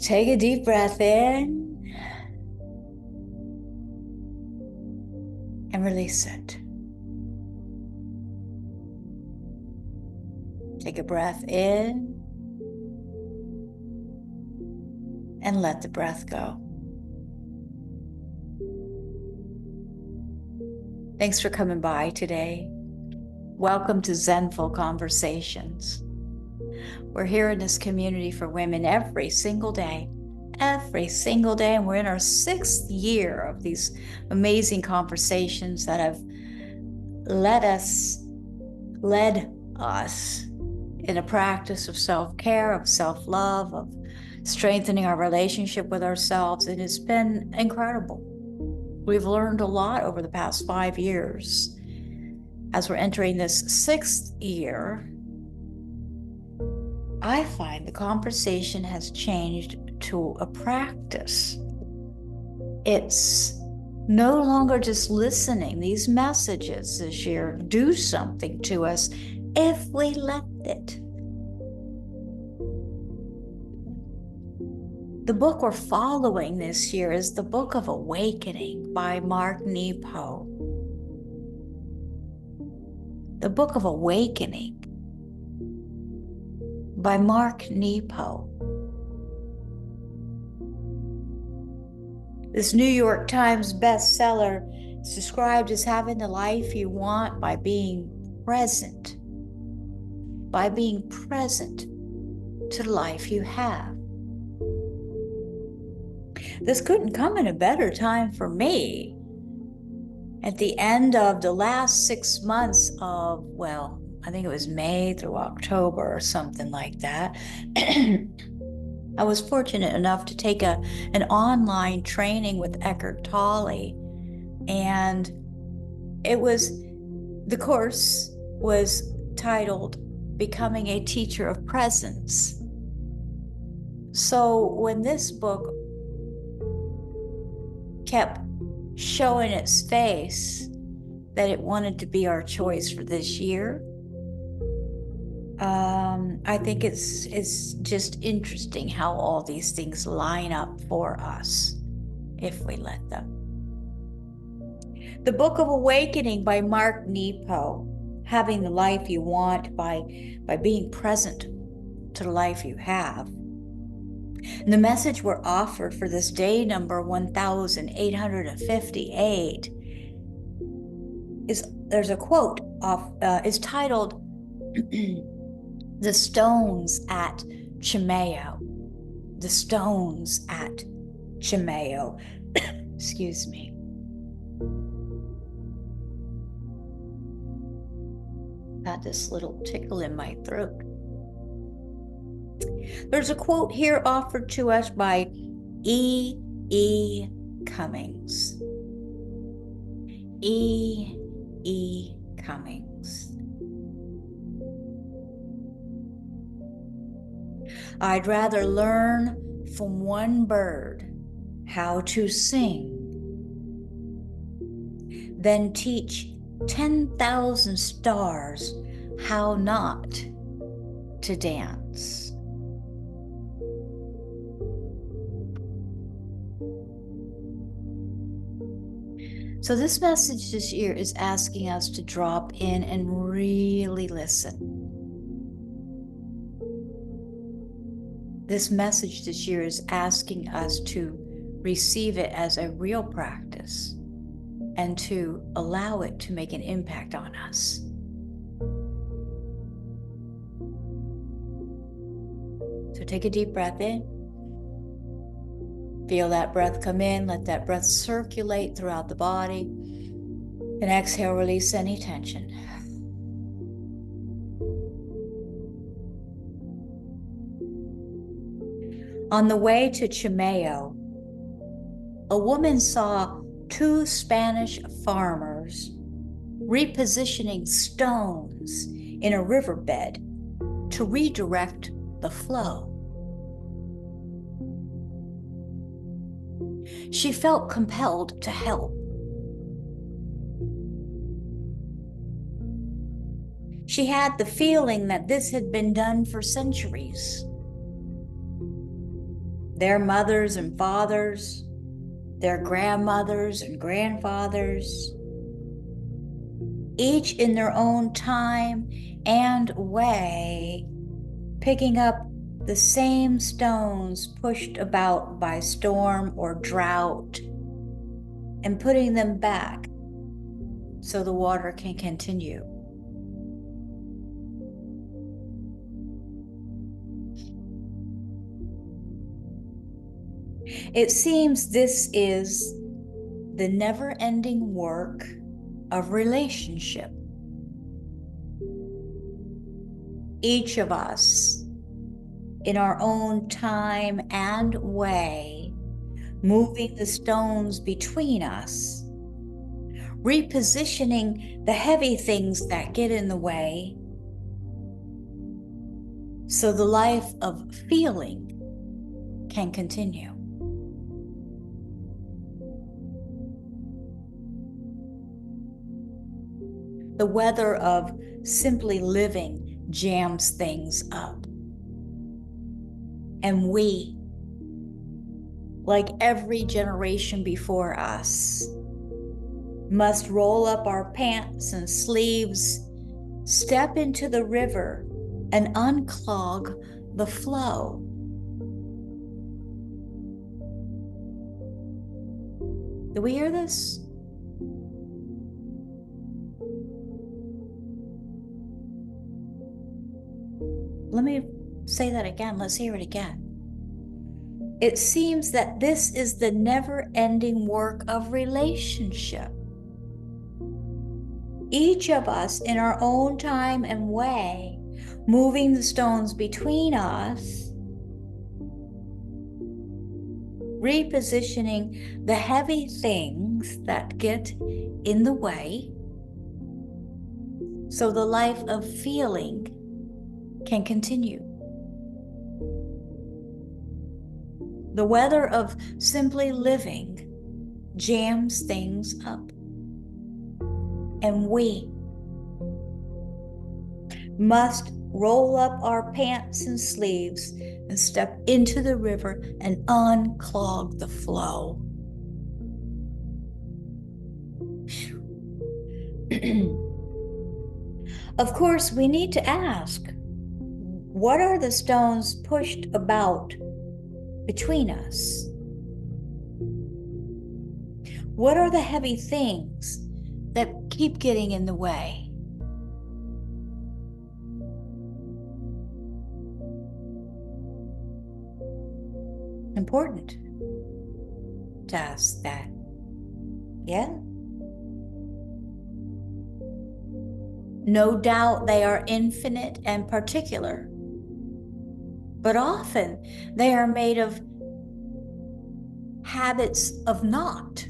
Take a deep breath in and release it. Take a breath in and let the breath go. Thanks for coming by today. Welcome to Zenful Conversations. We're here in this community for women every single day, and we're in our 6th year of these amazing conversations that have led us in a practice of self-care, of self-love, of strengthening our relationship with ourselves, and it's been incredible. We've learned a lot over the past 5 years. As we're entering this 6th year, I find the conversation has changed to a practice. It's no longer just listening. These messages this year do something to us if we let it. The book we're following this year is the Book of Awakening by Mark Nepo. The Book of Awakening by Mark Nepo. This New York Times bestseller is described as having the life you want by being present. By being present to the life you have. This couldn't come at a better time for me. At the end of the last 6 months of, well, I think it was May through October or something like that, I was fortunate enough to take an online training with Eckhart Tolle, and the course was titled Becoming a Teacher of Presence. So when this book kept showing its face that it wanted to be our choice for this year, I think it's just interesting how all these things line up for us if we let them. The Book of Awakening by Mark Nepo, having the life you want by being present to the life you have. And the message we're offered for this day number 1858 there's a quote is titled The Stones at CHIMAYO. The Stones at CHIMAYO. Excuse me. Got this little tickle in my throat. There's a quote here offered to us by E. Cummings. E. Cummings. I'd rather learn from one bird how to sing than teach 10,000 stars how not to dance. So this message this year is asking us to drop in and really listen. This message this year is asking us to receive it as a real practice and to allow it to make an impact on us. So take a deep breath in. Feel that breath come in, let that breath circulate throughout the body, and exhale, release any tension. On the way to CHIMAYO, a woman saw 2 Spanish farmers repositioning stones in a riverbed to redirect the flow. She felt compelled to help. She had the feeling that this had been done for centuries. their mothers and fathers, their grandmothers and grandfathers, each in their own time and way, picking up the same stones pushed about by storm or drought and putting them back so the water can continue. It seems this is the never-ending work of relationship. Each of us, in our own time and way, moving the stones between us, repositioning the heavy things that get in the way, so the life of feeling can continue. The weather of simply living jams things up. And we, like every generation before us, must roll up our pants and sleeves, step into the river, and unclog the flow. Do we hear this? Let me say that again. Let's hear it again. It seems that this is the never-ending work of relationship. Each of us in our own time and way, moving the stones between us, repositioning the heavy things that get in the way, so the life of feeling can continue. The weather of simply living jams things up. And we must roll up our pants and sleeves and step into the river and unclog the flow. Of course, we need to ask, what are the stones pushed about between us? What are the heavy things that keep getting in the way? Important to ask that. Yeah? No doubt they are infinite and particular, but often they are made of habits of not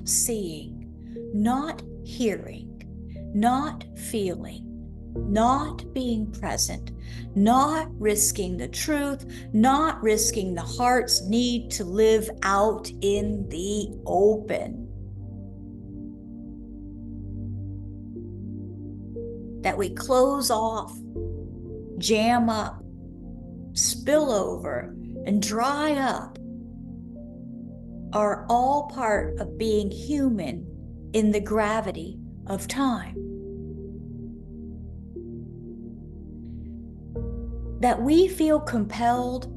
seeing, not hearing, not feeling, not being present, not risking the truth, not risking the heart's need to live out in the open. That we close off, jam up, spill over, and dry up are all part of being human in the gravity of time. That we feel compelled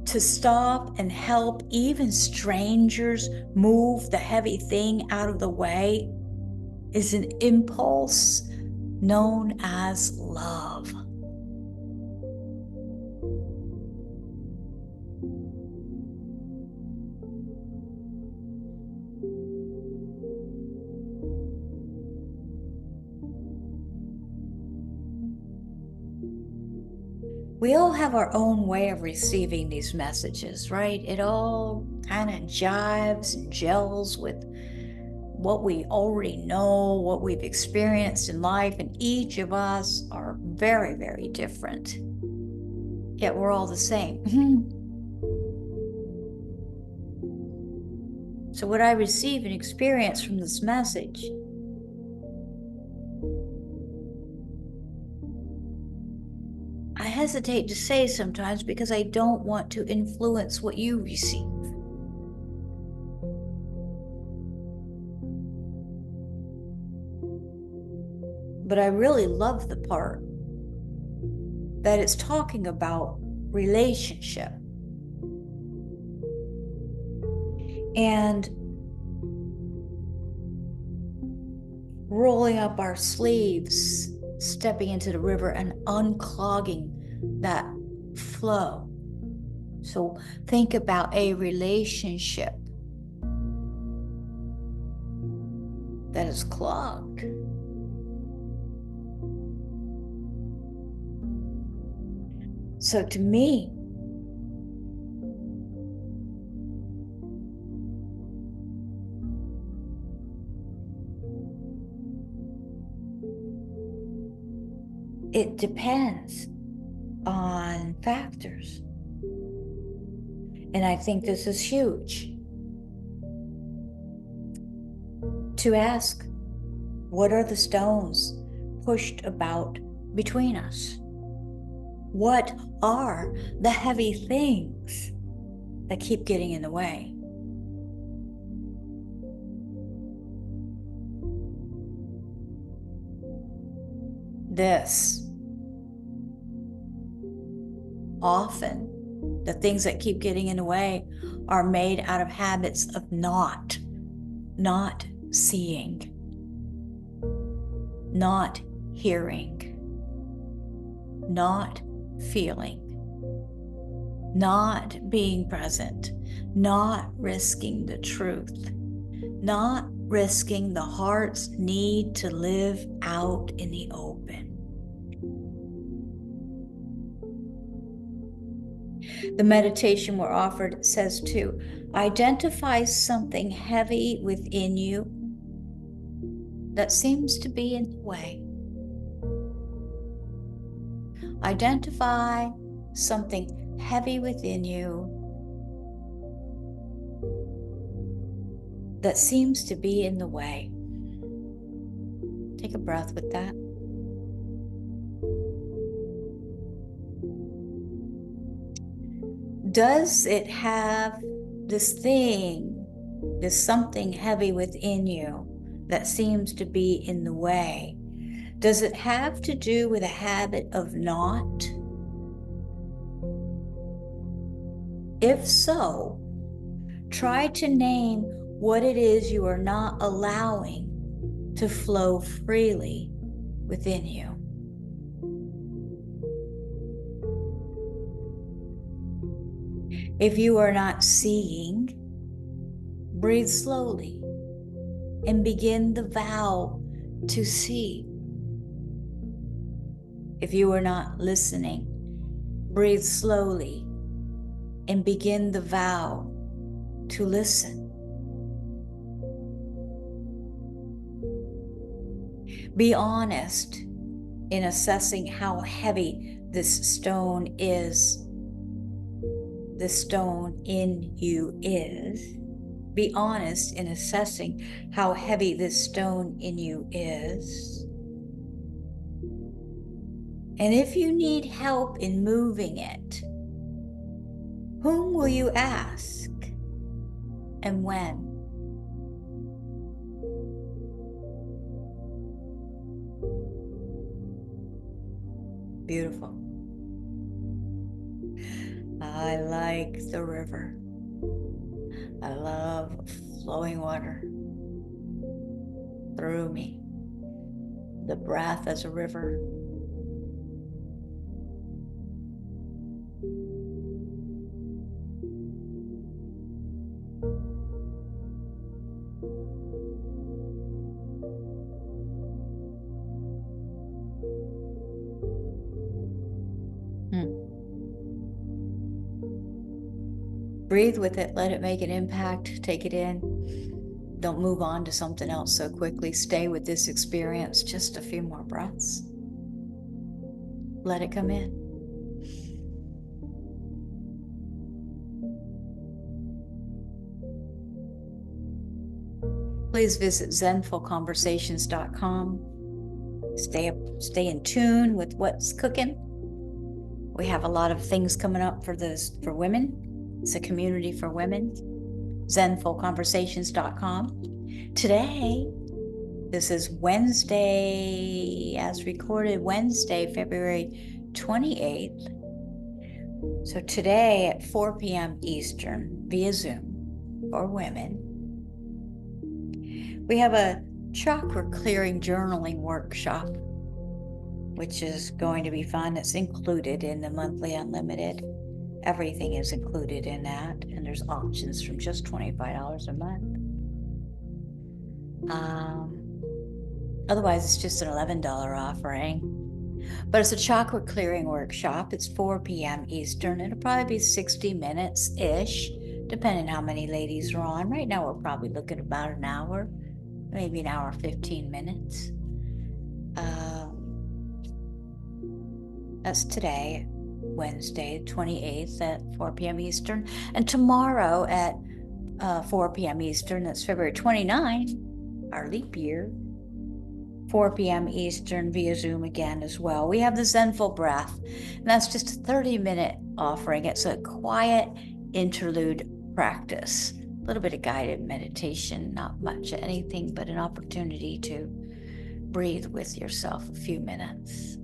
to stop and help even strangers move the heavy thing out of the way is an impulse known as love. We all have our own way of receiving these messages, right? It all kind of jives and gels with what we already know, what we've experienced in life, and each of us are very, very different. Yet we're all the same. So what I receive and experience from this message I hesitate to say sometimes because I don't want to influence what you receive. But I really love the part that it's talking about relationship. And rolling up our sleeves, stepping into the river and unclogging that flow. So think about a relationship that is clogged. So to me, it depends on factors. And I think this is huge. To ask, what are the stones pushed about between us? What are the heavy things that keep getting in the way? This. Often, the things that keep getting in the way are made out of habits of not seeing, not hearing, not feeling, not being present, not risking the truth, not risking the heart's need to live out in the open. The meditation we're offered says to identify something heavy within you that seems to be in the way. Identify something heavy within you that seems to be in the way. Take a breath with that. Does it have this thing, this something heavy within you that seems to be in the way? Does it have to do with a habit of not? If so, try to name what it is you are not allowing to flow freely within you. If you are not seeing, breathe slowly and begin the vow to see. If you are not listening, breathe slowly and begin the vow to listen. Be honest in assessing how heavy this stone is. This stone in you is. Be honest in assessing how heavy this stone in you is. And if you need help in moving it, whom will you ask and when? Beautiful. I like the river. I love flowing water through me. The breath as a river. Breathe with it, let it make an impact, take it in. Don't move on to something else so quickly. Stay with this experience just a few more breaths. Let it come in. Please visit zenfulconversations.com. Stay in tune with what's cooking. We have a lot of things coming up for women. It's a community for women. Zenfulconversations.com. Today, this is Wednesday, as recorded, Wednesday, February 28th. So today at 4 p.m. Eastern via Zoom for women, we have a chakra clearing journaling workshop, which is going to be fun. It's included in the monthly unlimited. Everything is included in that, and there's options from just $25 a month. Otherwise, it's just an $11 offering. But it's a chakra clearing workshop. It's 4 p.m. Eastern. It'll probably be 60 minutes-ish, depending how many ladies are on. Right now, we're probably looking at about an hour, maybe an hour, 15 minutes. That's today, Wednesday, 28th at 4 p.m. Eastern. And tomorrow at 4 p.m. Eastern, that's February 29th, our leap year, 4 p.m. Eastern via Zoom again as well. We have the Zenful breath, and that's just a 30-minute offering. It's a quiet interlude practice, a little bit of guided meditation, not much anything, but an opportunity to breathe with yourself a few minutes.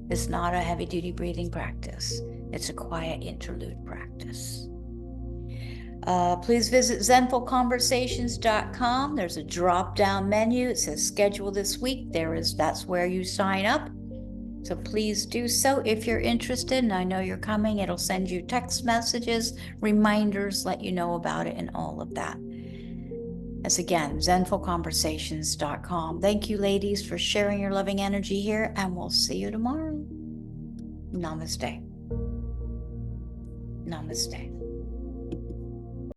It's not a heavy-duty breathing practice. It's a quiet interlude practice. Please visit zenfulconversations.com. There's a drop-down menu. It says schedule this week. That's where you sign up. So please do so if you're interested, and I know you're coming. It'll send you text messages, reminders, let you know about it, and all of that. That's again, zenfulconversations.com. Thank you, ladies, for sharing your loving energy here, and we'll see you tomorrow. Namaste. Namaste.